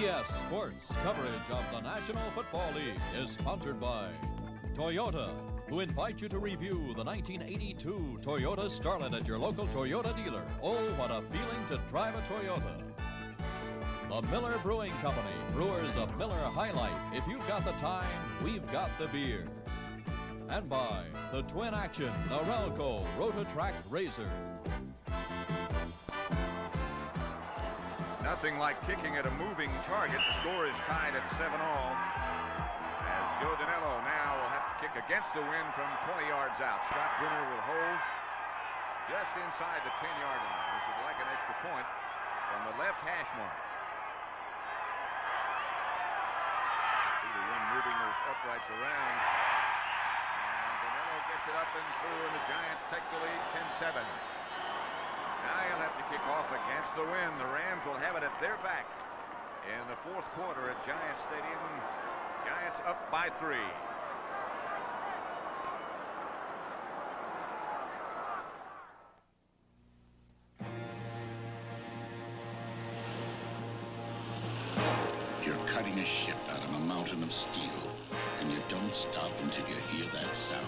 CBS Sports coverage of the National Football League is sponsored by Toyota, who invite you to review the 1982 Toyota Starlet at your local Toyota dealer. Oh, what a feeling to drive a Toyota. The Miller Brewing Company, brewers of Miller High Life. If you've got the time, we've got the beer. And by the Twin Action Norelco Rotatrack Razor. Nothing like kicking at a moving target. The score is tied at 7-all. As Joe Danello now will have to kick against the wind from 20 yards out. Scott Brunner will hold just inside the 10-yard line. This is like an extra point from the left hash mark. See the wind moving those uprights around. And Danello gets it up and through, and the Giants take the lead 10-7. Now he'll have to kick off against the wind. The Rams will have it at their back in the fourth quarter at Giants Stadium. Giants up by 3. You're cutting a ship out of a mountain of steel, and you don't stop until you hear that sound.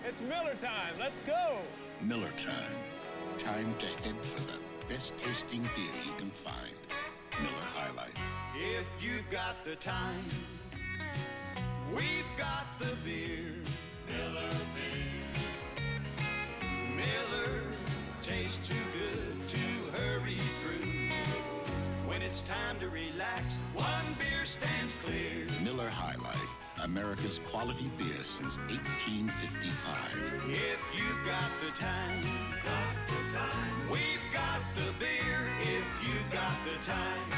It's Miller time. Let's go. Miller time. Time to head for the best tasting beer you can find. Miller High Life. If you've got the time, we've got the beer. Miller beer. Miller tastes too good to hurry through. When it's time to relax, one beer stands clear. Miller High Life. America's quality beer since 1855. If you've got the time, we've got the beer. If you've got the time,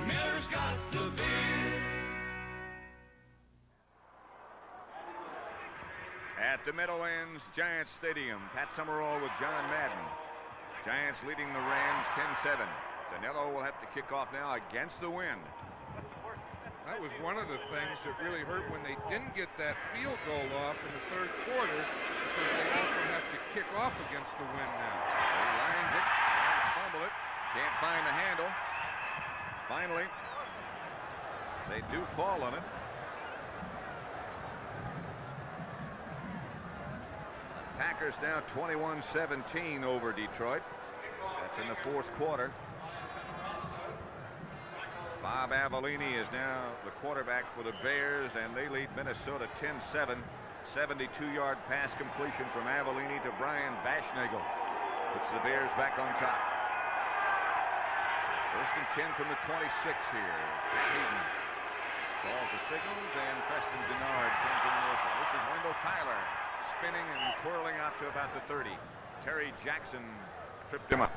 Miller's got the beer. At the Meadowlands Giants Stadium, Pat Summerall with John Madden. Giants leading the Rams 10-7. Danello will have to kick off now against the wind. That was one of the things that really hurt when they didn't get that field goal off in the third quarter, because they also have to kick off against the wind now. He lines it. Lions fumble it. Can't find the handle. Finally, they do fall on it. Packers now 21-17 over Detroit. That's in the fourth quarter. Bob Avellini is now the quarterback for the Bears, and they lead Minnesota 10-7. 72-yard pass completion from Avellini to Brian Baschnagel. Puts the Bears back on top. First and 10 from the 26 here. Pat Hayden calls the signals, and Preston Denard comes in motion. This is Wendell Tyler spinning and twirling out to about the 30. Terry Jackson tripped him up.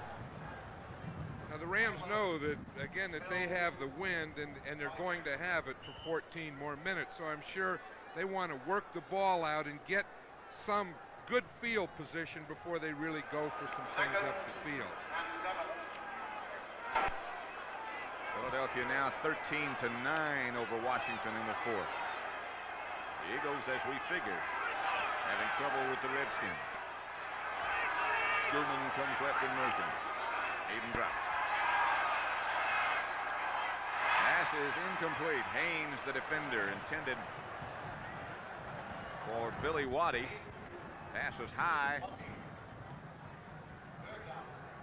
Now the Rams know that, again, that they have the wind, and they're going to have it for 14 more minutes. So I'm sure they want to work the ball out and get some good field position before they really go for some things up the field. Philadelphia now 13-9 over Washington in the fourth. The Eagles, as we figured, having trouble with the Redskins. Gurman comes left in motion. Hayden drops. Pass is incomplete. Haynes, the defender, intended for Billy Waddy. Pass was high.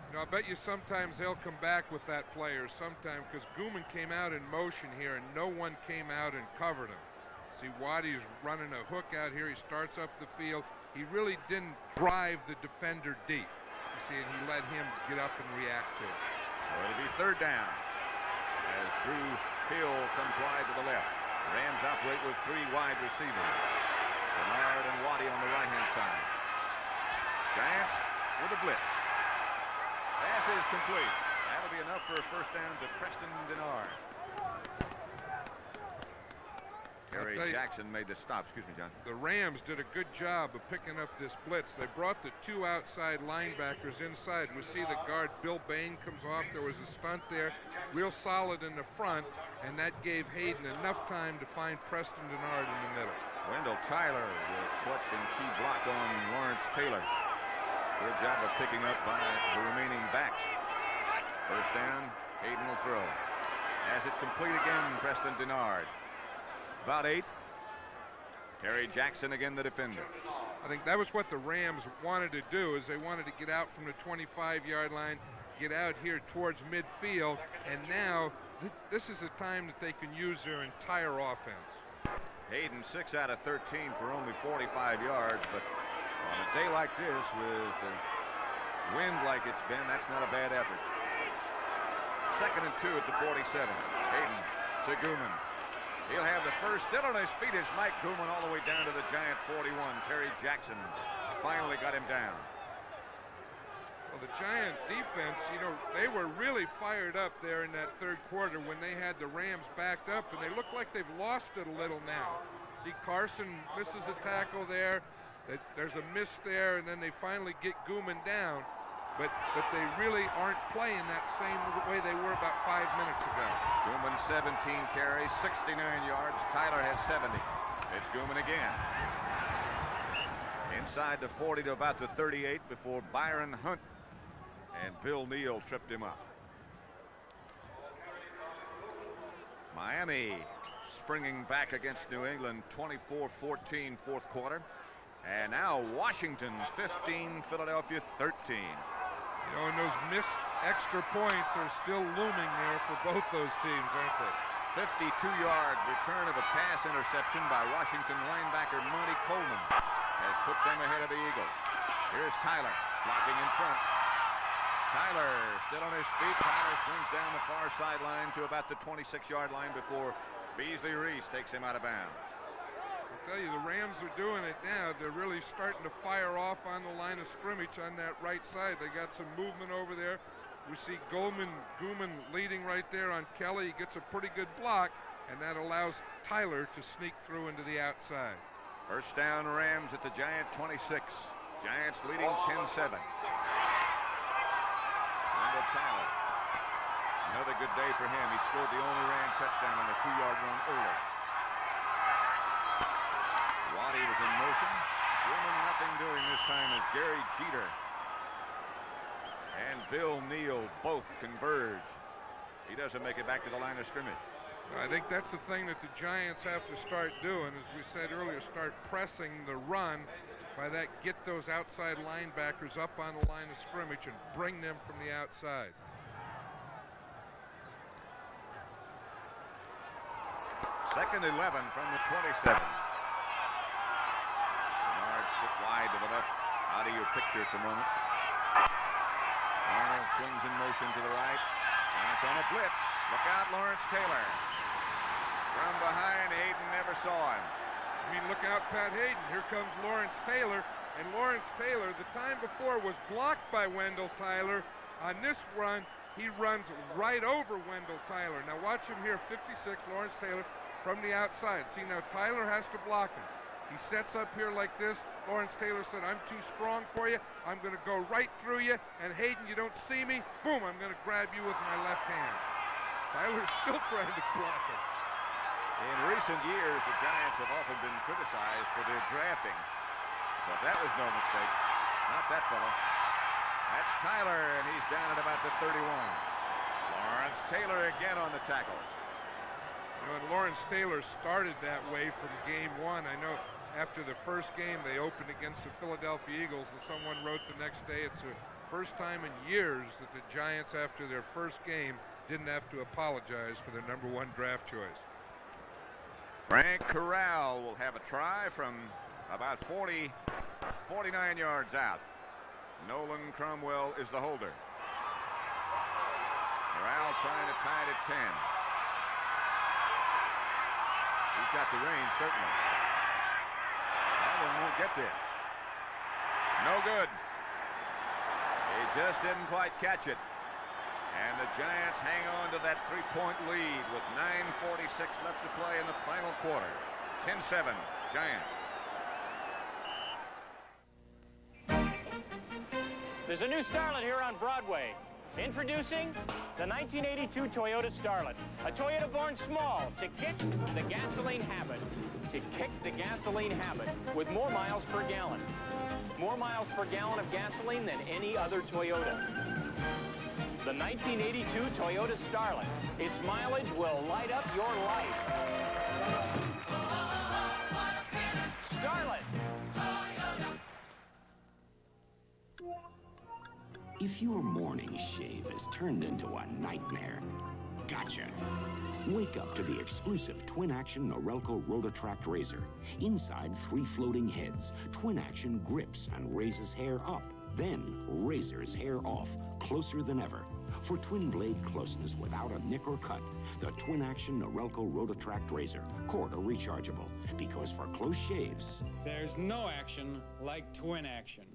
You know, I bet you sometimes they'll come back with that player sometime, because Gurman came out in motion here and no one came out and covered him. See, Waddy's running a hook out here. He starts up the field. He really didn't drive the defender deep. You see, and he let him get up and react to it. So it'll be third down as Drew Hill comes wide to the left. Rams operate with 3 wide receivers. Bernard and Waddy on the right-hand side. Giants with a blitz. Pass is complete. That'll be enough for a first down to Preston Denard. Terry Jackson made the stop. Excuse me, John. The Rams did a good job of picking up this blitz. They brought the 2 outside linebackers inside. We see the guard Bill Bain comes off. There was a stunt there, real solid in the front, and that gave Hayden enough time to find Preston Denard in the middle. Wendell Tyler with a clutch and key block on Lawrence Taylor. Good job of picking up by the remaining backs. First down, Hayden will throw. Has it complete again, Preston Denard. About 8. Terry Jackson again, the defender. I think that was what the Rams wanted to do, is they wanted to get out from the 25-yard line, get out here towards midfield, and now this is a time that they can use their entire offense. Hayden 6 out of 13 for only 45 yards, but on a day like this with wind like it's been, that's not a bad effort. 2nd and 2 at the 47. Hayden to Gooman. He'll have the first. Still on his feet is Mike Gooman all the way down to the Giant 41. Terry Jackson finally got him down. Well, the Giant defense, you know, they were really fired up there in that third quarter when they had the Rams backed up, and they look like they've lost it a little now. See, Carson misses a tackle there. There's a miss there, and then they finally get Gooman down. But they really aren't playing that same way they were about 5 minutes ago. Gooman 17 carries, 69 yards. Tyler has 70. It's Gooman again. Inside the 40 to about the 38 before Byron Hunt and Bill Neal tripped him up. Miami springing back against New England, 24-14 fourth quarter. And now Washington 15, Philadelphia 13. You know, and those missed extra points are still looming there for both those teams, aren't they? 52-yard return of a pass interception by Washington linebacker Monty Coleman has put them ahead of the Eagles. Here's Tyler blocking in front. Tyler still on his feet. Tyler swings down the far sideline to about the 26-yard line before Beasley Reese takes him out of bounds. Tell you, the Rams are doing it now. They're really starting to fire off on the line of scrimmage on that right side. They got some movement over there. We see Gooman leading right there on Kelly. He gets a pretty good block, and that allows Tyler to sneak through into the outside. First down, Rams at the Giant 26. Giants leading 10-7. Wendell Tyler. Another good day for him. He scored the only Ram touchdown on a 2-yard run early. Waddy was in motion. Gooman nothing doing this time as Gary Jeter and Bill Neal both converge. He doesn't make it back to the line of scrimmage. I think that's the thing that the Giants have to start doing, as we said earlier, start pressing the run. By that, get those outside linebackers up on the line of scrimmage and bring them from the outside. Second 11 from the 27. Split wide to the left, out of your picture at the moment. Arnold swings in motion to the right. Giants on a blitz. Look out, Lawrence Taylor. From behind, Hayden never saw him. I mean, look out, Pat Hayden. Here comes Lawrence Taylor. And Lawrence Taylor, the time before, was blocked by Wendell Tyler. On this run, he runs right over Wendell Tyler. Now watch him here, 56, Lawrence Taylor, from the outside. See, now Tyler has to block him. He sets up here like this. Lawrence Taylor said, I'm too strong for you. I'm going to go right through you. And Hayden, you don't see me. Boom, I'm going to grab you with my left hand. Tyler's still trying to block him. In recent years, the Giants have often been criticized for their drafting. But that was no mistake. Not that fellow. That's Tyler, and he's down at about the 31. Lawrence Taylor again on the tackle. You know, and Lawrence Taylor started that way from game one. I know after the first game they opened against the Philadelphia Eagles, and someone wrote the next day it's the first time in years that the Giants, after their first game, didn't have to apologize for their #1 draft choice. Frank Corral will have a try from about 49 yards out. Nolan Cromwell is the holder. Corral trying to tie it at 10. He's got the range, certainly. That one won't get there. No good. He just didn't quite catch it. And the Giants hang on to that 3-point lead with 9:46 left to play in the final quarter. 10-7, Giants. There's a new starlet here on Broadway. Introducing the 1982 Toyota Starlet, a Toyota born small to kick the gasoline habit. To kick the gasoline habit with more miles per gallon. More miles per gallon of gasoline than any other Toyota. The 1982 Toyota Starlet. Its mileage will light up your life. Starlet. If your morning shave has turned into a nightmare, gotcha. Wake up to the exclusive twin-action Norelco Rotatract razor. Inside 3 floating heads, twin-action grips and raises hair up, then razors hair off, closer than ever. For twin-blade closeness without a nick or cut, the twin-action Norelco Rotatract razor, cord or rechargeable. Because for close shaves, There's no action like twin action.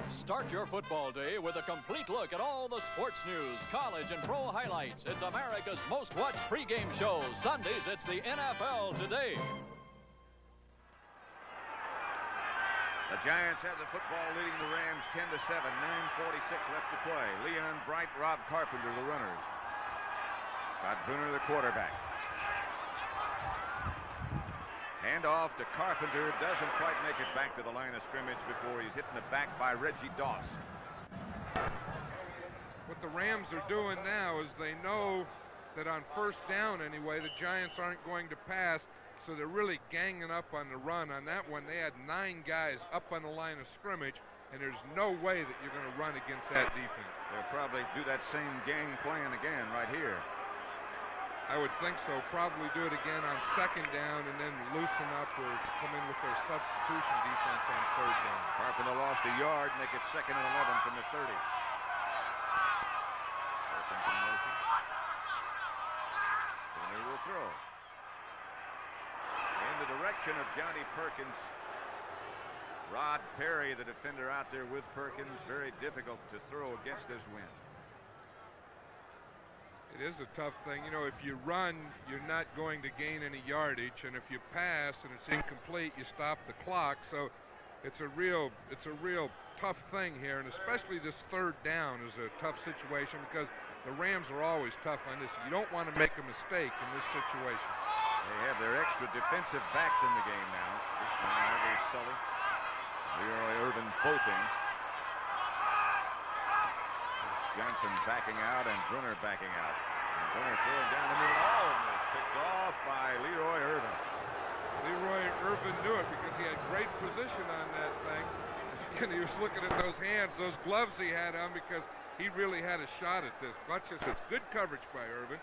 Start your football day with a complete look at all the sports news, college and pro highlights. It's America's most watched pregame show. Sundays, it's the NFL Today. The Giants have the football, leading the Rams 10-7, 9:46 left to play. Leon Bright, Rob Carpenter, the runners. Scott Brunner, the quarterback. Handoff to Carpenter, doesn't quite make it back to the line of scrimmage before he's hit in the back by Reggie Doss. What the Rams are doing now is they know that on first down anyway, the Giants aren't going to pass, so they're really ganging up on the run. On that one, they had 9 guys up on the line of scrimmage, and there's no way that you're going to run against that defense. They'll probably do that same gang plan again right here. I would think so. Probably do it again on second down and then loosen up or come in with their substitution defense on third down. Carpenter lost a yard, make it 2nd and 11 from the 30. Opens in motion. Brunner will throw. In the direction of Johnny Perkins. Rod Perry, the defender out there with Perkins. Very difficult to throw against this wind. It is a tough thing. You know, if you run, you're not going to gain any yardage, and if you pass and it's incomplete, you stop the clock. So it's a real tough thing here, and especially this third down is a tough situation because the Rams are always tough on this. You don't want to make a mistake in this situation. They have their extra defensive backs in the game now. This time, Harvey Sully, Leroy Irvin both in. Johnson backing out and Brunner backing out. And Brunner throwing down the middle. Oh, and was picked off by Leroy Irvin. Leroy Irvin knew it because he had great position on that thing. And he was looking at those hands, those gloves he had on, because he really had a shot at this. Much as it's good coverage by Irvin.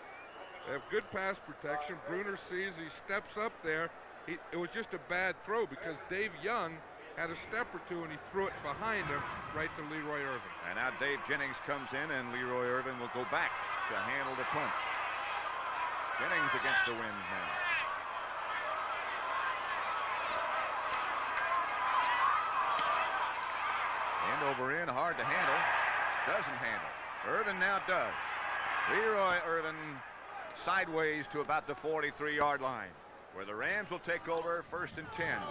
They have good pass protection. Brunner sees, he steps up there. It was just a bad throw because Dave Young had a step or two, and he threw it behind him right to Leroy Irvin. And now Dave Jennings comes in, and Leroy Irvin will go back to handle the punt. Jennings against the wind now. End over end, hard to handle. Doesn't handle. Irvin now does. Leroy Irvin sideways to about the 43-yard line, where the Rams will take over 1st and 10.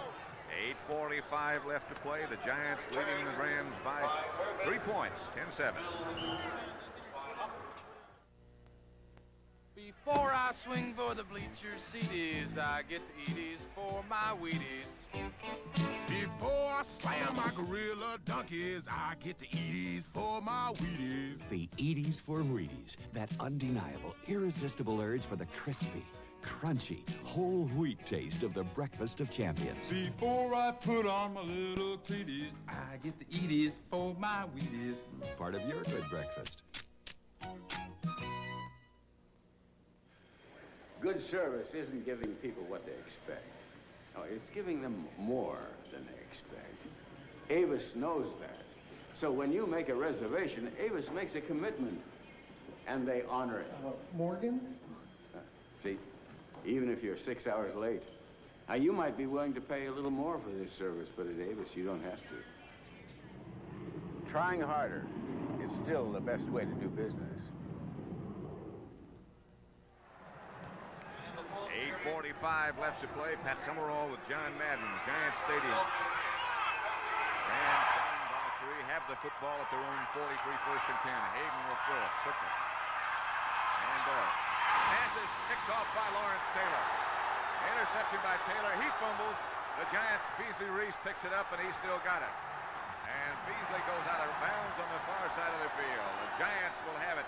8:45 left to play. The Giants leading the Rams by 3 points, 10-7. Before I swing for the bleachers, seaties, I get the Edie's for my Wheaties. Before I slam my gorilla donkeys, I get the Edie's for my Wheaties. The Edie's for Wheaties, that undeniable, irresistible urge for the crispy, crunchy, whole wheat taste of the breakfast of champions. Before I put on my little cleaties, I get the Edie's for my Wheaties. Part of your good breakfast. Good service isn't giving people what they expect. No, it's giving them more than they expect. Avis knows that. So when you make a reservation, Avis makes a commitment, and they honor it. Morgan? See, even if you're 6 hours late. Now, you might be willing to pay a little more for this service, but at Avis, you don't have to. Trying harder is still the best way to do business. 8:45 left to play. Pat Summerall with John Madden, Giants Stadium. Rams down by 3, have the football at their own 43, first and 10. Hayden will throw it quickly. And does. Pass is picked off by Lawrence Taylor. Interception by Taylor. He fumbles. The Giants, Beasley Reese picks it up, and he still got it. And Beasley goes out of bounds on the far side of the field. The Giants will have it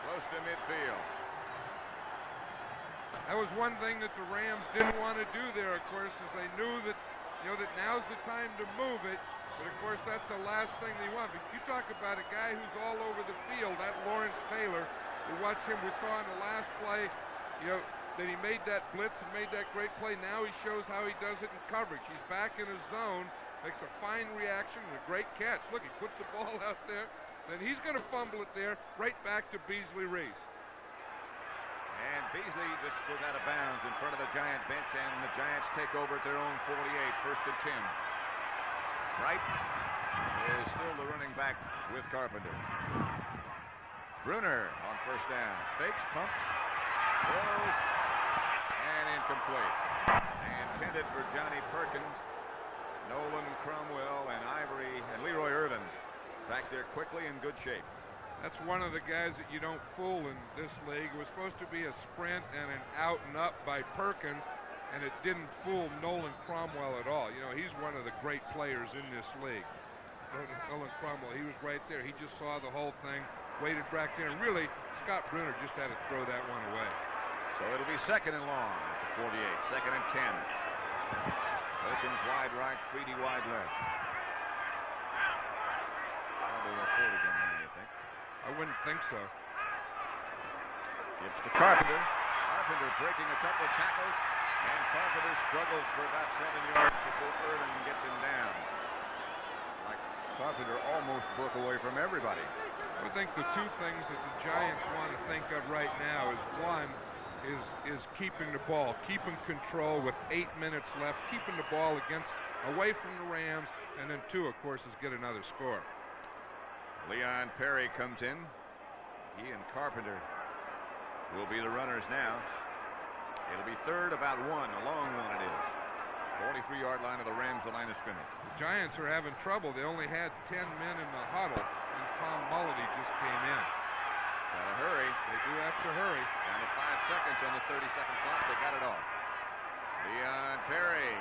close to midfield. That was one thing that the Rams didn't want to do there, of course, is they knew that, that now's the time to move it. But, of course, that's the last thing they want. But you talk about a guy who's all over the field, that Lawrence Taylor. We watched him, we saw in the last play, that he made that blitz and made that great play. Now he shows how he does it in coverage. He's back in his zone, makes a fine reaction and a great catch. Look, he puts the ball out there. Then he's going to fumble it there, right back to Beasley Reese. And Beasley just goes out of bounds in front of the Giant bench, and the Giants take over at their own 48, first and 10. Wright is still the running back with Carpenter. Bruner on first down. Fakes, pumps, throws, and incomplete. Intended for Johnny Perkins. Nolan Cromwell and Ivory and Leroy Irvin back there quickly in good shape. That's one of the guys that you don't fool in this league. It was supposed to be a sprint and an out and up by Perkins, and it didn't fool Nolan Cromwell at all. He's one of the great players in this league. Nolan Cromwell, he was right there. He just saw the whole thing, waited back there, and really, Scott Bruner just had to throw that one away. So it'll be second and long at the 48, second and 10. Perkins wide right, Freedy wide left. Probably a fourth again now, you think? I wouldn't think so. Gives to Carpenter. Carpenter breaking a couple of tackles, and Carpenter struggles for about 7 yards before Irvin gets him down. Like Carpenter almost broke away from everybody. I think the two things that the Giants want to think of right now is, one, is keeping the ball, keeping control with 8 minutes left, keeping the ball away from the Rams, and then two, of course, is get another score. Leon Perry comes in. He and Carpenter will be the runners now. It'll be third, about one, a long one it is. 43-yard line of the Rams, the line of scrimmage. The Giants are having trouble. They only had 10 men in the huddle, and Tom Mulledy just came in. Gotta hurry. They do have to hurry. Down to 5 seconds on the 30-second clock. They got it off. Leon Perry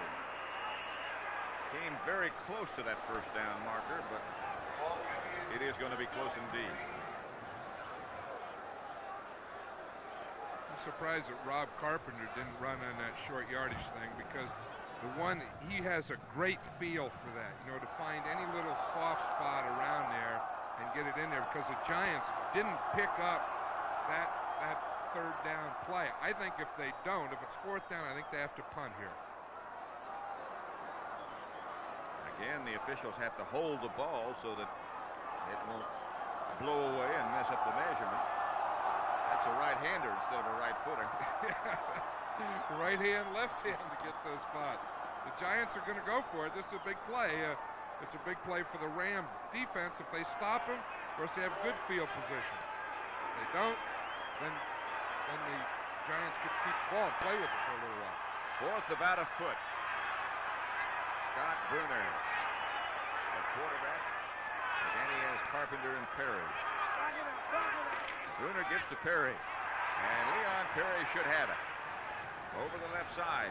came very close to that first down marker, but it is going to be close indeed. I'm surprised that Rob Carpenter didn't run on that short yardage thing, because he has a great feel for that, to find any little soft spot around there and get it in there, because the Giants didn't pick up that third down play. I think if they don't, if it's fourth down, I think they have to punt here. Again, the officials have to hold the ball so that it won't blow away and mess up the measurement. That's a right-hander instead of a right-footer. Right hand, left hand to get those spots. The Giants are going to go for it. This is a big play. It's a big play for the Ram defense. If they stop him, of course, they have good field position. If they don't, then the Giants get to keep the ball and play with it for a little while. Fourth, about a foot. Scott Bruner, the quarterback. And he has Carpenter and Perry. Bruner gets to Perry. And Leon Perry should have it. Over the left side.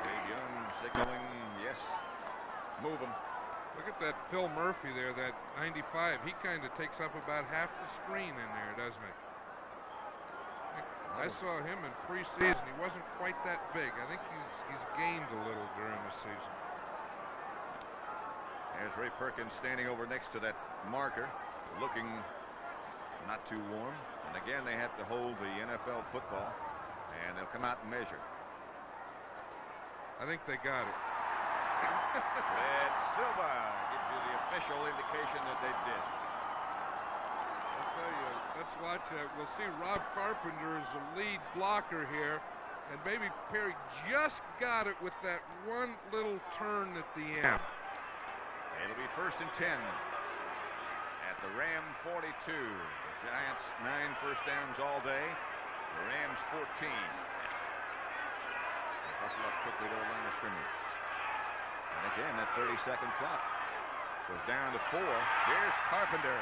Big Young signaling, yes. Move him. Look at that Phil Murphy there, that 95. He kind of takes up about half the screen in there, doesn't he? I saw him in preseason. He wasn't quite that big. I think he's gained a little during the season. There's Ray Perkins standing over next to that marker, looking not too warm. And again, they have to hold the NFL football, and they'll come out and measure. I think they got it. Red Silva gives you the official indication that they did. I'll tell you, let's watch that. We'll see Rob Carpenter as the lead blocker here, and maybe Perry just got it with that one little turn at the end. It'll be first and 10 at the Ram 42. The Giants 9 first downs all day. The Rams 14. They hustle up quickly to the line of scrimmage. And again, that 30-second clock goes down to 4. Here's Carpenter.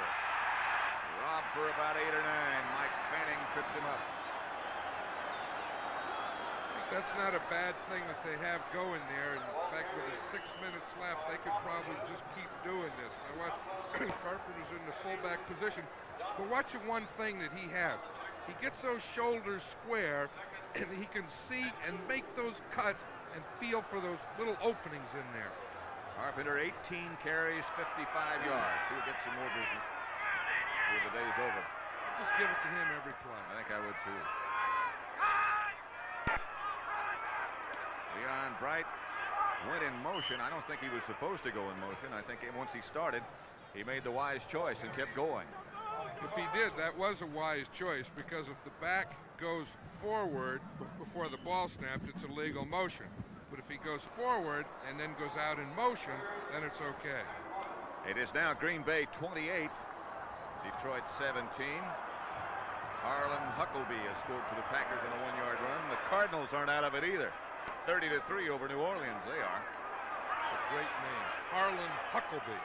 Robbed for about 8 or 9. Mike Fanning tripped him up. That's not a bad thing that they have going there. In fact, with the 6 minutes left, they could probably just keep doing this. Now watch, Carpenter's in the fullback position. But watch one thing that he has. He gets those shoulders square, and he can see and make those cuts and feel for those little openings in there. Carpenter, 18 carries, 55 yards. He'll get some more business before the day's over. I'll just give it to him every play. I think I would too. Leon Bright went in motion. I don't think he was supposed to go in motion. I think once he started, he made the wise choice and kept going. If he did, that was a wise choice, because if the back goes forward before the ball snapped, it's a legal motion. But if he goes forward and then goes out in motion, then it's okay. It is now Green Bay 28, Detroit 17. Harlan Huckleby has scored for the Packers on a 1-yard run. The Cardinals aren't out of it either. 30-3 over New Orleans, they are. It's a great name, Harlan Huckleby.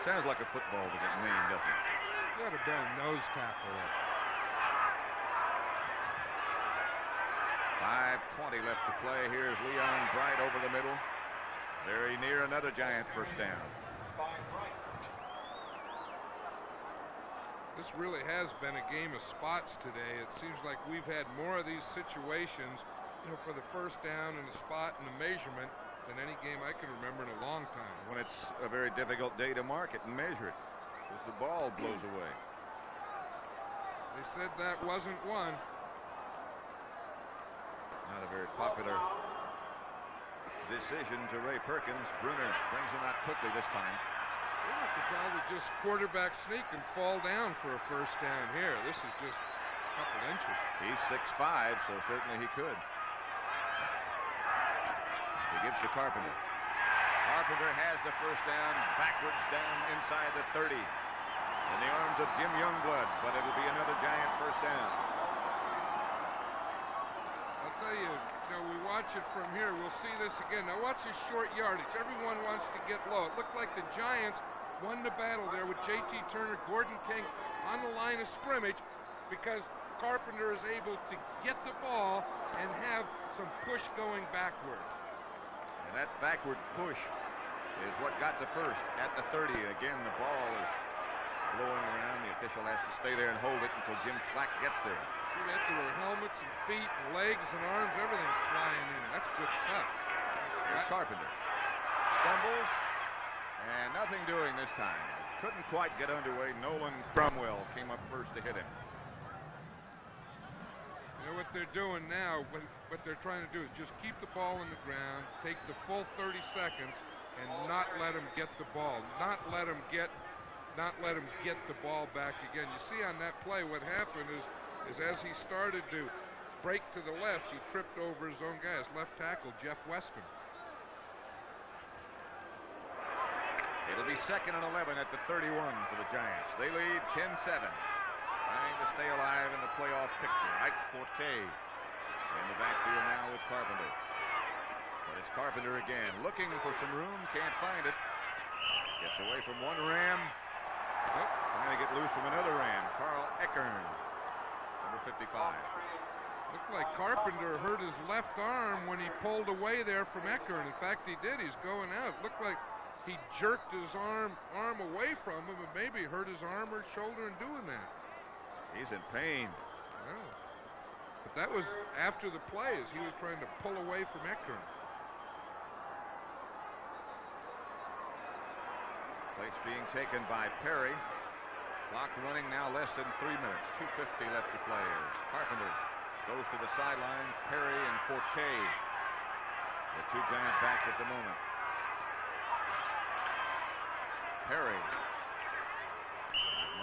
Sounds like a football to get named, doesn't it? You ought to be a nose tackle. 5:20 left to play. Here's Leon Bright over the middle. Very near another Giant first down. This really has been a game of spots today. It seems like we've had more of these situations, for the first down and the spot and the measurement than any game I can remember in a long time. When it's a very difficult day to mark it and measure it, because the ball blows away. They said that wasn't one. Not a very popular decision to Ray Perkins. Bruner brings him out quickly this time. Bruner could probably just quarterback sneak and fall down for a first down here. This is just a couple inches. He's 6'5", so certainly he could. He gives to Carpenter. Carpenter has the first down, backwards down inside the 30. In the arms of Jim Youngblood, but it'll be another Giant first down. I'll tell you, we watch it from here. We'll see this again. Now watch his short yardage. Everyone wants to get low. It looked like the Giants won the battle there with J.T. Turner, Gordon King on the line of scrimmage, because Carpenter is able to get the ball and have some push going backwards. And that backward push is what got the first at the 30. Again, the ball is blowing around. The official has to stay there and hold it until Jim Clack gets there. See that? There were helmets and feet and legs and arms, everything flying in. That's good stuff. Here's Carpenter. Stumbles, and nothing doing this time. Couldn't quite get underway. Nolan Cromwell came up first to hit him. You know what they're doing now? What they're trying to do is just keep the ball in the ground, take the full 30 seconds, and not let him get the ball. Not let him get the ball back again. You see on that play what happened is as he started to break to the left, he tripped over his own guy, his left tackle, Jeff Weston. It'll be 2nd and 11 at the 31 for the Giants. They lead 10-7. Trying to stay alive in the playoff picture. Ike Forte in the backfield now with Carpenter. But it's Carpenter again, looking for some room, can't find it. Gets away from one Ram. Trying to get loose from another Ram. Carl Eckern, number 55. Looked like Carpenter hurt his left arm when he pulled away there from Eckern. In fact, he did. He's going out. Looked like he jerked his arm away from him and maybe hurt his arm or shoulder in doing that. He's in pain. Yeah. But that was after the play as he was trying to pull away from Eckern. Place being taken by Perry. Clock running now less than 3 minutes. 2:50 left to play. Carpenter goes to the sideline. Perry and Forte, the two Giant backs at the moment. Perry.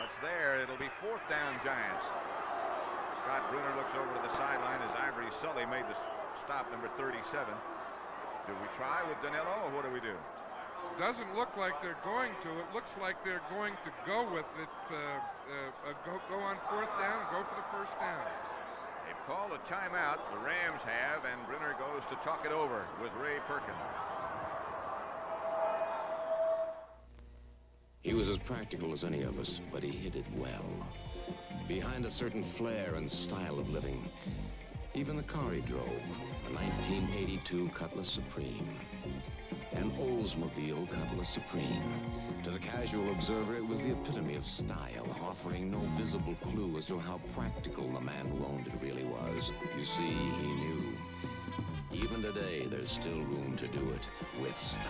What's there? It'll be 4th down Giants. Scott Bruner looks over to the sideline as Ivory Sully made the stop, number 37. Do we try with Danilo, or what do we do? Doesn't look like they're going to. It looks like they're going to go with it. Go on 4th down and go for the first down. They've called a timeout. The Rams have, and Bruner goes to talk it over with Ray Perkins. He was as practical as any of us, but he hid it well. Behind a certain flair and style of living, even the car he drove, a 1982 Cutlass Supreme. An Oldsmobile Cutlass Supreme. To the casual observer, it was the epitome of style, offering no visible clue as to how practical the man who owned it really was. You see, he knew. Even today, there's still room to do it with style.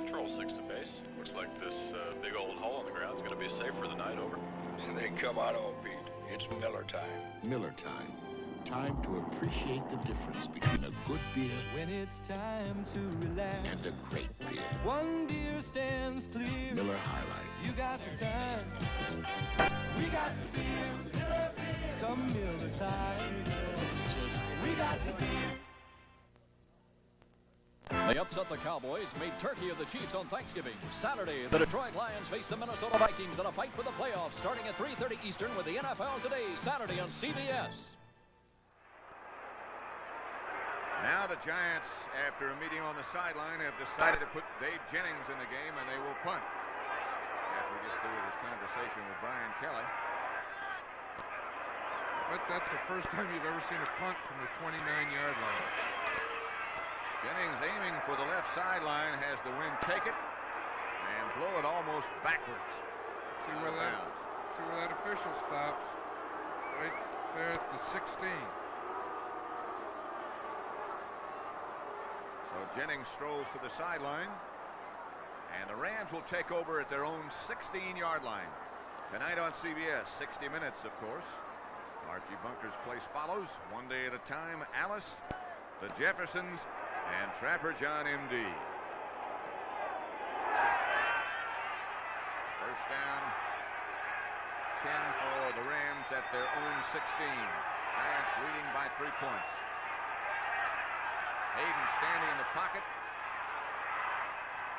Control 6 to base. Looks like this big old hole in the ground is going to be safe for the night. Over. They come on, old Pete. It's Miller time. Miller time. Time to appreciate the difference between a good beer when it's time to relax and a great beer. One beer stands clear. Miller High Life. You got the time. We got the beer. Miller beer. Come Miller time. We got the beer. They upset the Cowboys, made turkey of the Chiefs on Thanksgiving. Saturday, the Detroit Lions face the Minnesota Vikings in a fight for the playoffs starting at 3:30 Eastern with the NFL Today, Saturday on CBS. Now the Giants, after a meeting on the sideline, have decided to put Dave Jennings in the game, and they will punt. After he gets through with his conversation with Brian Kelly. But that's the first time you've ever seen a punt from the 29-yard line. Jennings aiming for the left sideline, has the wind take it and blow it almost backwards. See where that official stops? Right there at the 16. So Jennings strolls to the sideline, and the Rams will take over at their own 16-yard line. Tonight on CBS, 60 Minutes, of course. Archie Bunker's Place follows, one day at a time. Alice, the Jeffersons, and Trapper John M.D. First down, 10 for the Rams at their own 16. Giants leading by 3 points. Hayden standing in the pocket.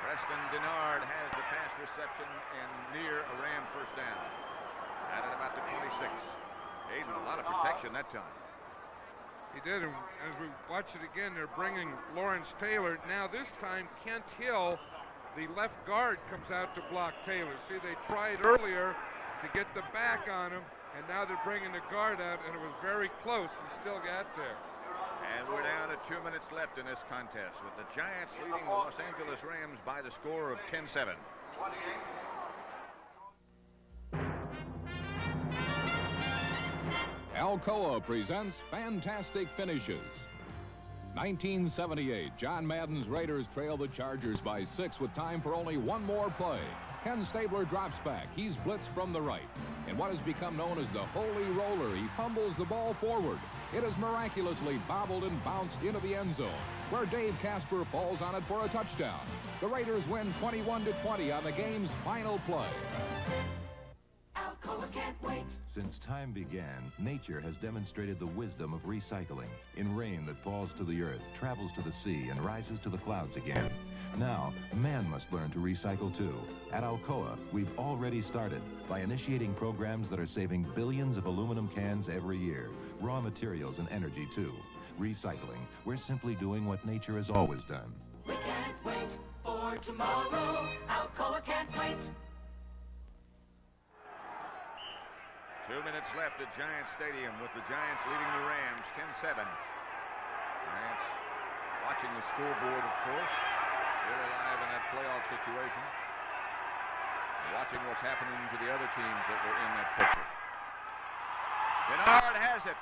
Preston Denard has the pass reception and near a Ram first down. At about the 26. Hayden, a lot of protection that time. He did, and as we watch it again, they're bringing Lawrence Taylor. Now this time, Kent Hill, the left guard, comes out to block Taylor. See, they tried earlier to get the back on him, and now they're bringing the guard out, and it was very close. He still got there. And we're down to 2 minutes left in this contest, with the Giants leading the Los Angeles Rams by the score of 10-7. Alcoa presents Fantastic Finishes. 1978, John Madden's Raiders trail the Chargers by 6 with time for only one more play. Ken Stabler drops back. He's blitzed from the right. In what has become known as the Holy Roller, he fumbles the ball forward. It is miraculously bobbled and bounced into the end zone, where Dave Casper falls on it for a touchdown. The Raiders win 21-20 on the game's final play. Alcoa can't wait. Since time began, nature has demonstrated the wisdom of recycling. In rain that falls to the earth, travels to the sea, and rises to the clouds again. Now, man must learn to recycle too. At Alcoa, we've already started by initiating programs that are saving billions of aluminum cans every year. Raw materials and energy too. Recycling, we're simply doing what nature has always done. We can't wait for tomorrow. Alcoa can't wait. 2 minutes left at Giants Stadium with the Giants leading the Rams 10-7. Giants watching the scoreboard, of course. Still alive in that playoff situation. Watching what's happening to the other teams that were in that picture. Denard has it.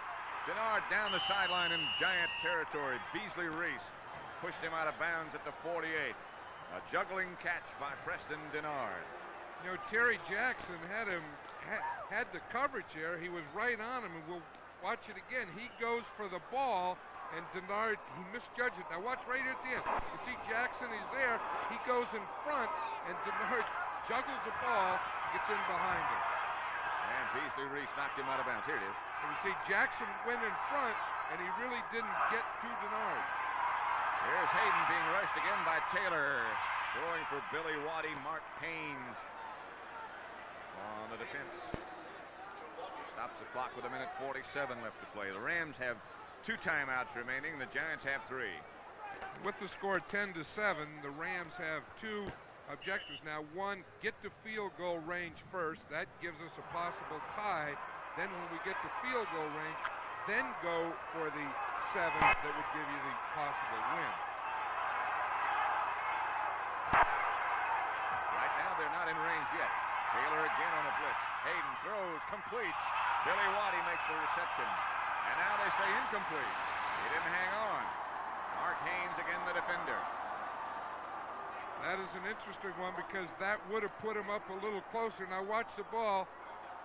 Denard down the sideline in Giant territory. Beasley Reese pushed him out of bounds at the 48. A juggling catch by Preston Denard. You know, Terry Jackson had the coverage there. He was right on him, and we'll watch it again. He goes for the ball, and Denard, he misjudged it. Now watch right here at the end. You see Jackson is there. He goes in front, and Denard juggles the ball, gets in behind him. And Beasley Reese knocked him out of bounds. Here it is. And you see Jackson went in front, and he really didn't get to Denard. Here's Hayden being rushed again by Taylor. Throwing for Billy Waddy, Mark Haynes on the defense. Stops the clock with 1:47 left to play. The Rams have 2 timeouts remaining. The Giants have 3. With the score 10-7, the Rams have 2 objectives now. One, get to field goal range first. That gives us a possible tie. Then when we get to field goal range, then go for the 7 that would give you the possible win. Right now they're not in range yet. Taylor again on a blitz. Hayden throws complete. Billy Waddy makes the reception. And now they say incomplete. He didn't hang on. Mark Haynes again the defender. That is an interesting one because that would have put him up a little closer. Now watch the ball.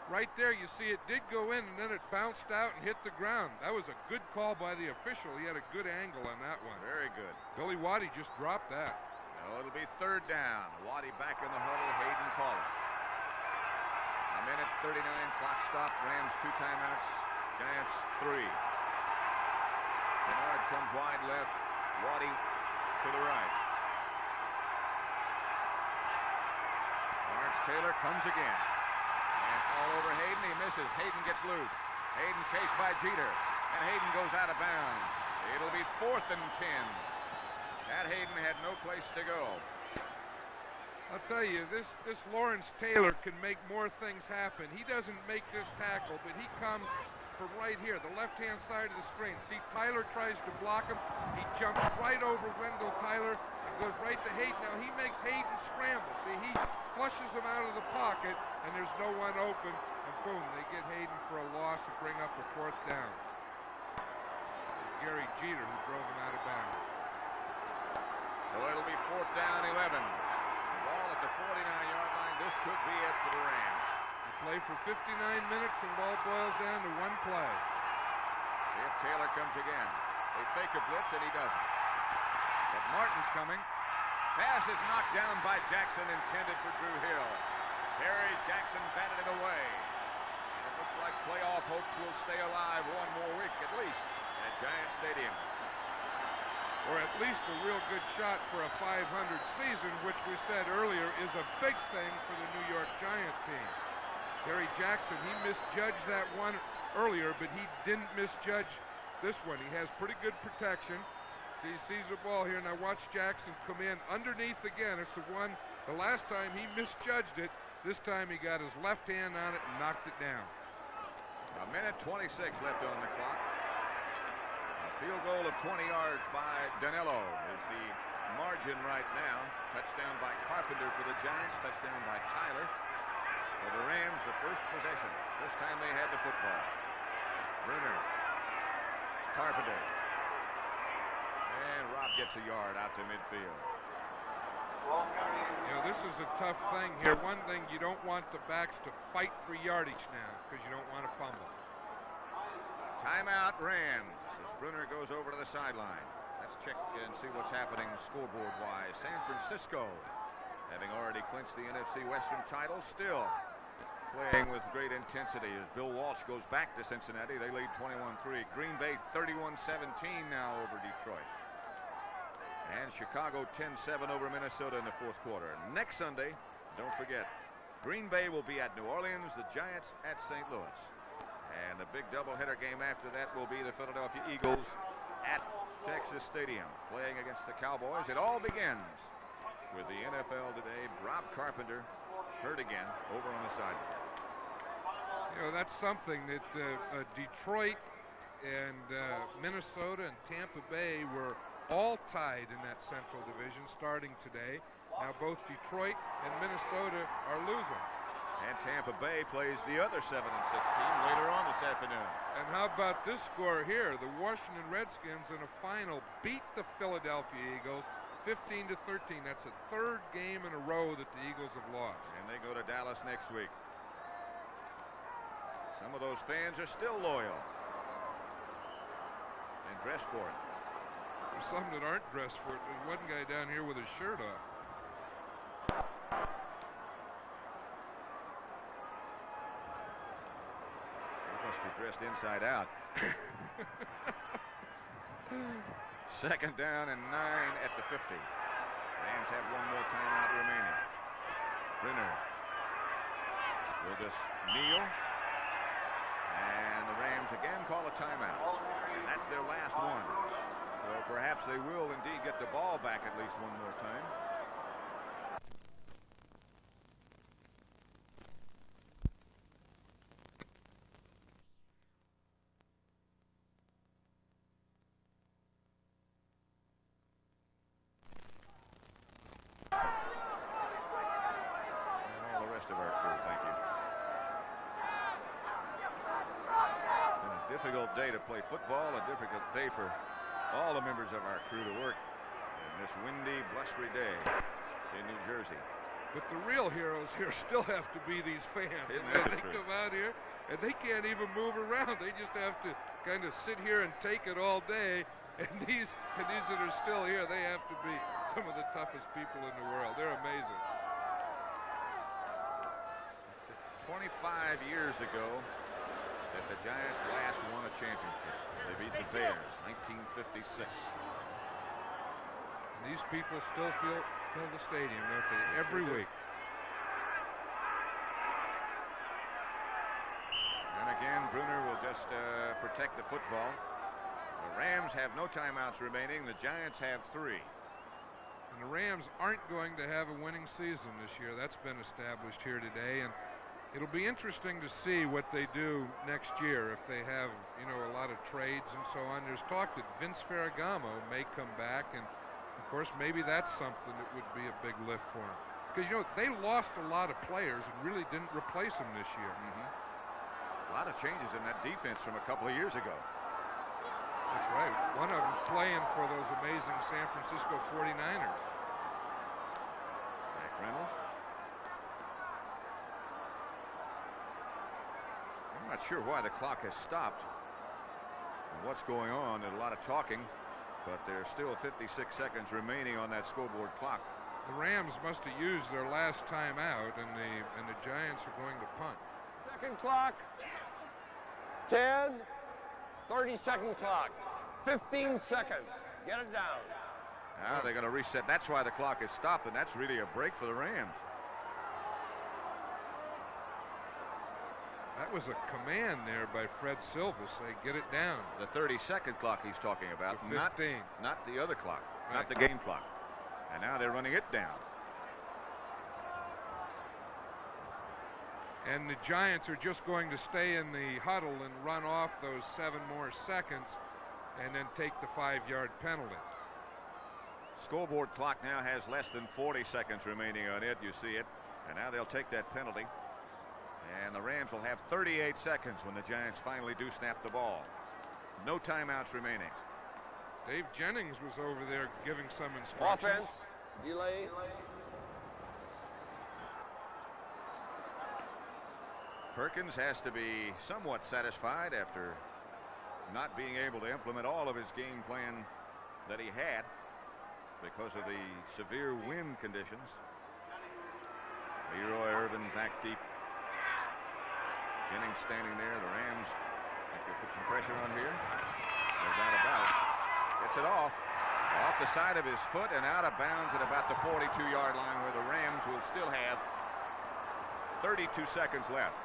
Right there you see it did go in and then it bounced out and hit the ground. That was a good call by the official. He had a good angle on that one. Very good. Billy Waddy just dropped that. Now it'll be 3rd down. Waddy back in the huddle. Hayden calling. A minute 39 clock stop. Rams 2 timeouts. Giants 3. Bernard comes wide left. Waddy to the right. Lawrence Taylor comes again. And all over Hayden. He misses. Hayden gets loose. Hayden chased by Jeter. And Hayden goes out of bounds. It'll be 4th and 10. That Hayden had no place to go. I'll tell you, this Lawrence Taylor can make more things happen. He doesn't make this tackle, but he comes from right here, the left-hand side of the screen. See, Tyler tries to block him. He jumps right over Wendell Tyler and goes right to Hayden. Now, he makes Hayden scramble. See, he flushes him out of the pocket, and there's no one open. And boom, they get Hayden for a loss and bring up a 4th down. It's Gary Jeter who drove him out of bounds. So it'll be 4th down, 11. The ball at the 49-yard line. This could be it for the Rams. Play for 59 minutes and ball boils down to 1 play. See if Taylor comes again. They fake a blitz and he doesn't. But Martin's coming. Pass is knocked down by Jackson, intended for Drew Hill. Harry Jackson batted it away. And it looks like playoff hopes will stay alive 1 more week at least at Giant Stadium. Or at least a real good shot for a 500 season, which we said earlier is a big thing for the New York Giant team. Harry Jackson, he misjudged that one earlier, but he didn't misjudge this one. He has pretty good protection. See, he sees the ball here. Now watch Jackson come in underneath again. It's the one, the last time he misjudged it. This time he got his left hand on it and knocked it down. A minute 26 left on the clock. A field goal of 20 yards by Danilo is the margin right now. Touchdown by Carpenter for the Giants. Touchdown by Tyler. For the Rams, the first possession. First time they had the football. Bruner. Carpenter. And Rob gets a yard out to midfield. You know, this is a tough thing here. One thing, you don't want the backs to fight for yardage now because you don't want to fumble. Timeout Rams as Bruner goes over to the sideline. Let's check and see what's happening scoreboard-wise. San Francisco, having already clinched the NFC Western title, still playing with great intensity as Bill Walsh goes back to Cincinnati. They lead 21-3. Green Bay 31-17 now over Detroit. And Chicago 10-7 over Minnesota in the 4th quarter. Next Sunday, don't forget, Green Bay will be at New Orleans, the Giants at St. Louis. And the big doubleheader game after that will be the Philadelphia Eagles at Texas Stadium, playing against the Cowboys. It all begins with the NFL today. Rob Carpenter hurt again over on the sideline. You know, that's something that Detroit and Minnesota and Tampa Bay were all tied in that Central Division starting today. Now both Detroit and Minnesota are losing. And Tampa Bay plays the other 7-6 team later on this afternoon. And how about this score here? The Washington Redskins in a final beat the Philadelphia Eagles 15-13. That's the 3rd game in a row that the Eagles have lost. And they go to Dallas next week. Some of those fans are still loyal and dressed for it. There's some that aren't dressed for it. There's one guy down here with his shirt off. Must be dressed inside out. 2nd down and 9 at the 50. Rams have 1 more timeout remaining. Brenner will just kneel. And the Rams Rams again call a timeout. And that's their last one. So perhaps they will indeed get the ball back at least one more time. Of our crew, thank you. Been a difficult day to play football, a difficult day for all the members of our crew to work in this windy, blustery day in New Jersey. But the real heroes here still have to be these fans. Isn't that the They truth? come out here and they can't even move around. They just have to kind of sit here and take it all day. And these that are still here, they have to be some of the toughest people in the world. They're amazing. 25 years ago that the Giants last won a championship. They beat the Bears, 1956. And these people still fill the stadium, don't they? Every week. And again, Bruner will just protect the football. The Rams have no timeouts remaining. The Giants have 3. And the Rams aren't going to have a winning season this year. That's been established here today. And it'll be interesting to see what they do next year if they have, you know, a lot of trades and so on. There's talk that Vince Ferragamo may come back, and of course maybe that's something that would be a big lift for them. Because, you know, they lost a lot of players and really didn't replace them this year. A lot of changes in that defense from a couple of years ago. That's right. One of them's playing for those amazing San Francisco 49ers. Zach Reynolds. I'm not sure why the clock has stopped and what's going on. There's a lot of talking, but there's still 56 seconds remaining on that scoreboard clock. The Rams must have used their last timeout, and the Giants are going to punt. Second clock. 10. 30-second clock. 15 seconds. Get it down. Now they're going to reset. That's why the clock is stopped, and that's really a break for the Rams. That was a command there by Fred Silva. Say, get it down. The 30-second clock he's talking about, To 15. Not the other clock, Right. not the game clock. And now they're running it down. And the Giants are just going to stay in the huddle and run off those 7 more seconds and then take the 5-yard penalty. Scoreboard clock now has less than 40 seconds remaining on it. You see it. And now they'll take that penalty. And the Rams will have 38 seconds when the Giants finally do snap the ball. No timeouts remaining. Dave Jennings was over there giving some instructions. Offense. Delay. Perkins has to be somewhat satisfied after not being able to implement all of his game plan that he had because of the severe wind conditions. Leroy Irvin back deep. Jennings standing there. The Rams think they put some pressure on here. No doubt about it. Gets it off the side of his foot and out of bounds at about the 42-yard line, where the Rams will still have 32 seconds left.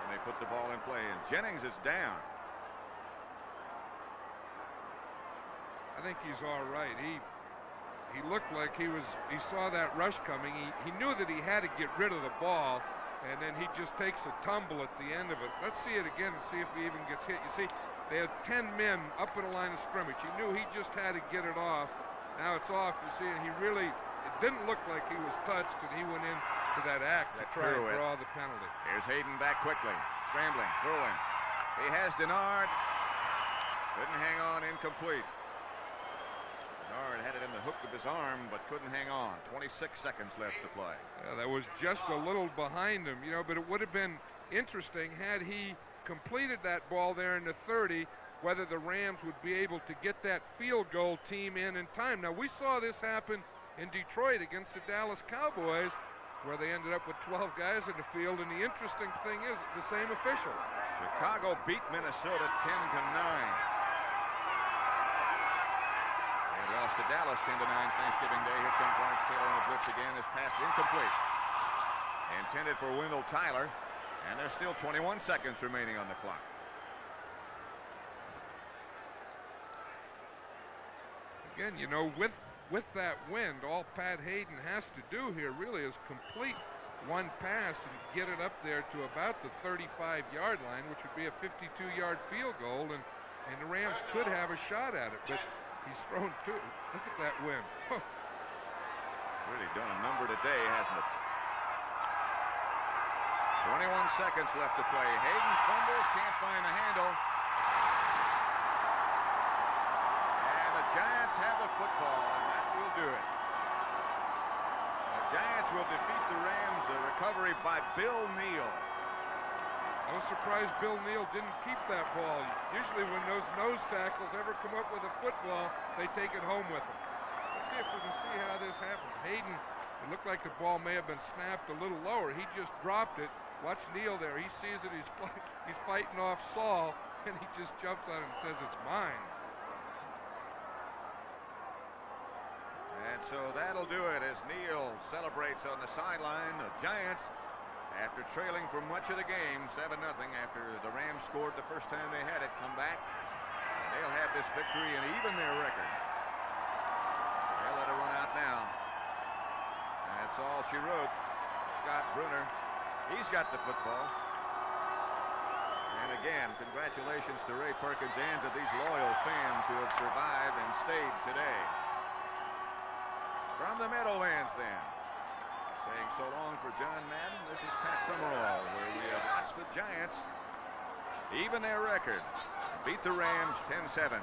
And they put the ball in play, and Jennings is down. I think he's all right. He looked like he saw that rush coming. He knew that he had to get rid of the ball, and then he just takes a tumble at the end of it. Let's see it again and see if he even gets hit. You see, they had 10 men up in a line of scrimmage. He knew he just had to get it off. Now it's off, you see, and it didn't look like he was touched, and he went into that act to try and draw the penalty. Here's Hayden back quickly, scrambling, throwing. He has Denard. Couldn't hang on, incomplete. Denard had it in the hook of his arm, but couldn't hang on. 26 seconds left to play. Yeah, that was just a little behind him, you know, but it would have been interesting had he completed that ball there in the 30, whether the Rams would be able to get that field goal team in time. Now, we saw this happen in Detroit against the Dallas Cowboys, where they ended up with 12 guys in the field, and the interesting thing is the same officials. Chicago beat Minnesota 10-9. They lost to Dallas 10-9 Thanksgiving Day. Here comes Lawrence Taylor on the blitz again. This pass incomplete. Intended for Wendell Tyler, and there's still 21 seconds remaining on the clock. Again, you know, with that wind, all Pat Hayden has to do here really is complete one pass and get it up there to about the 35-yard line, which would be a 52-yard field goal, and the Rams could have a shot at it, but he's thrown two. Look at that wind. Really done a number today, hasn't it? 21 seconds left to play. Hayden fumbles, can't find the handle. And the Giants have the football, and that will do it. The Giants will defeat the Rams. A recovery by Bill Neal. I was surprised Bill Neal didn't keep that ball. Usually when those nose tackles ever come up with a football, they take it home with them. Let's see if we can see how this happens. Hayden, it looked like the ball may have been snapped a little lower. He just dropped it. Watch Neal there. He sees it. He's fighting off Saul, and he just jumps on it and says it's mine. And so that'll do it as Neal celebrates on the sideline. The Giants, after trailing for much of the game, 7-0 after the Rams scored the first time they had it, come back. And they'll have this victory and even their record. They'll let it run out now. That's all she wrote. Scott Brunner, he's got the football. And again, congratulations to Ray Perkins and to these loyal fans who have survived and stayed today. From the Meadowlands then, saying so long for John Madden, this is Pat Summerall, where we have watched the Giants even their record, beat the Rams 10-7.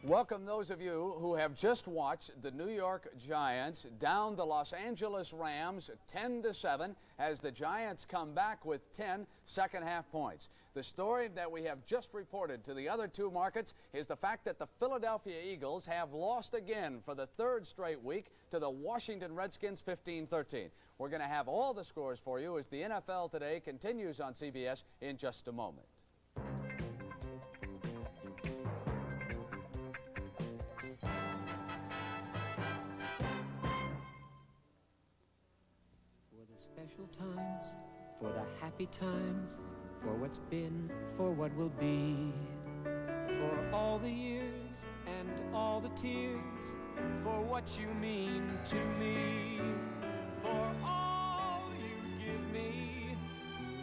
Welcome those of you who have just watched the New York Giants down the Los Angeles Rams 10-7 as the Giants come back with 10 second-half points. The story that we have just reported to the other two markets is the fact that the Philadelphia Eagles have lost again for the third straight week to the Washington Redskins 15-13. We're going to have all the scores for you as the NFL Today continues on CBS in just a moment. Special times, for the happy times, for what's been, for what will be, for all the years and all the tears, for what you mean to me, for all you give me,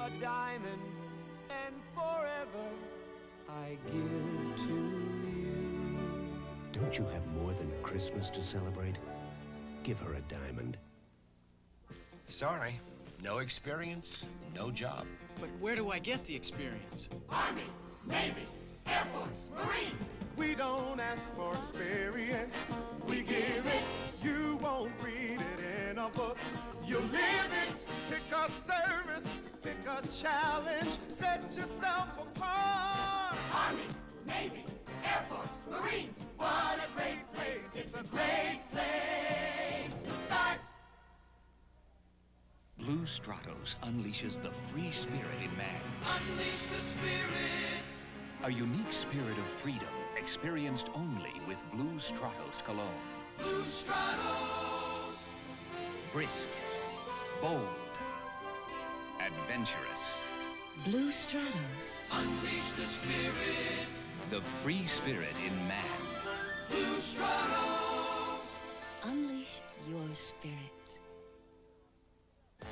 a diamond, and forever I give to you. Don't you have more than Christmas to celebrate? Give her a diamond. Sorry, no experience, no job. But where do I get the experience? Army, Navy, Air Force, Marines. We don't ask for experience, we give it. You won't read it in a book, you live it. Pick a service, pick a challenge, set yourself apart. Army, Navy, Air Force, Marines. What a great place, it's a great place to start. Blue Stratos unleashes the free spirit in man. Unleash the spirit. A unique spirit of freedom experienced only with Blue Stratos cologne. Blue Stratos. Brisk, bold, adventurous. Blue Stratos. Unleash the spirit. The free spirit in man. Blue Stratos. Unleash your spirit.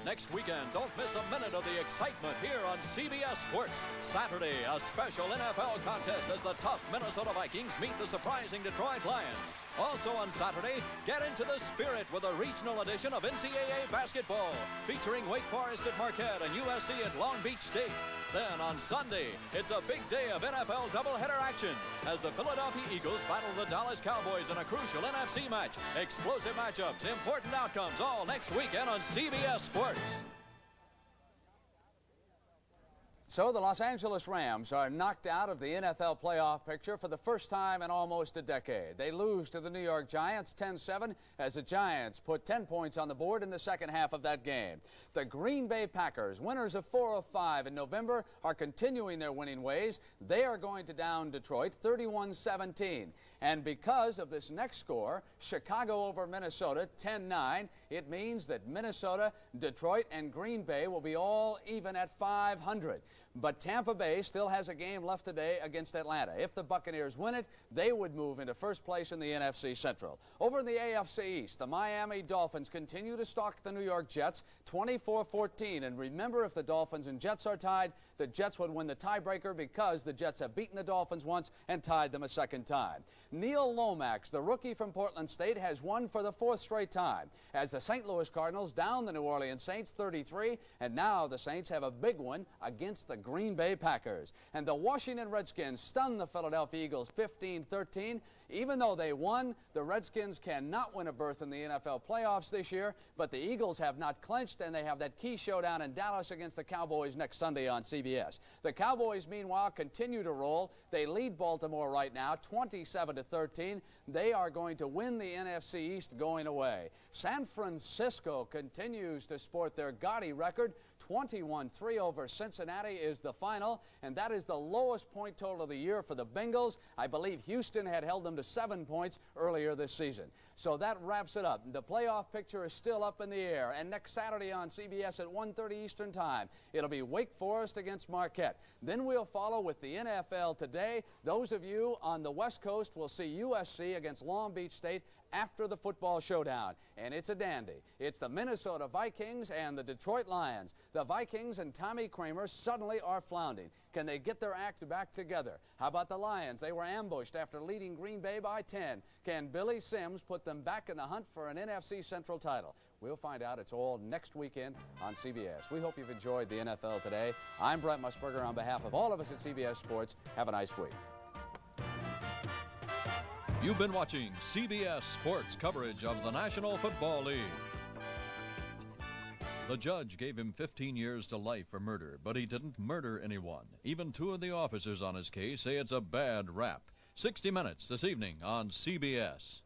Next weekend, don't miss a minute of the excitement here on CBS Sports. Saturday, a special NFL contest as the tough Minnesota Vikings meet the surprising Detroit Lions. Also on Saturday, get into the spirit with a regional edition of NCAA basketball, featuring Wake Forest at Marquette and USC at Long Beach State. Then on Sunday, it's a big day of NFL doubleheader action as the Philadelphia Eagles battle the Dallas Cowboys in a crucial NFC match. Explosive matchups, important outcomes, all next weekend on CBS Sports. So the Los Angeles Rams are knocked out of the NFL playoff picture for the first time in almost a decade. They lose to the New York Giants 10-7 as the Giants put 10 points on the board in the second half of that game. The Green Bay Packers, winners of 4 of 5 in November, are continuing their winning ways. They are going to down Detroit 31-17. And because of this next score, Chicago over Minnesota 10-9, it means that Minnesota, Detroit, and Green Bay will be all even at 500. But Tampa Bay still has a game left today against Atlanta. If the Buccaneers win it, they would move into first place in the NFC Central. Over in the AFC East, the Miami Dolphins continue to stalk the New York Jets 24-14. And remember, if the Dolphins and Jets are tied, the Jets would win the tiebreaker because the Jets have beaten the Dolphins once and tied them a second time. Neil Lomax, the rookie from Portland State, has won for the 4th straight time as the St. Louis Cardinals down the New Orleans Saints 33, and now the Saints have a big one against the Green Bay Packers. And the Washington Redskins stun the Philadelphia Eagles 15-13. Even though they won, the Redskins cannot win a berth in the NFL playoffs this year, but the Eagles have not clinched, and they have that key showdown in Dallas against the Cowboys next Sunday on CBS. The Cowboys, meanwhile, continue to roll. They lead Baltimore right now 27-13. They are going to win the NFC East going away. San Francisco continues to sport their gaudy record. 21-3 over Cincinnati is the final, and that is the lowest point total of the year for the Bengals. I believe Houston had held them to 7 points earlier this season. So that wraps it up. The playoff picture is still up in the air, and next Saturday on CBS at 1:30 Eastern Time, it'll be Wake Forest against Marquette. Then we'll follow with the NFL today. Those of you on the West Coast will see USC against Long Beach State after the football showdown. And it's a dandy. It's the Minnesota Vikings and the Detroit Lions. The Vikings and Tommy Kramer suddenly are floundering. Can they get their act back together? How about the Lions? They were ambushed after leading Green Bay by 10. Can Billy Sims put them back in the hunt for an NFC Central title? We'll find out. It's all next weekend on CBS. We hope you've enjoyed the NFL today. I'm Brent Musburger on behalf of all of us at CBS Sports. Have a nice week. You've been watching CBS Sports coverage of the National Football League. The judge gave him 15 years to life for murder, but he didn't murder anyone. Even 2 of the officers on his case say it's a bad rap. 60 Minutes this evening on CBS.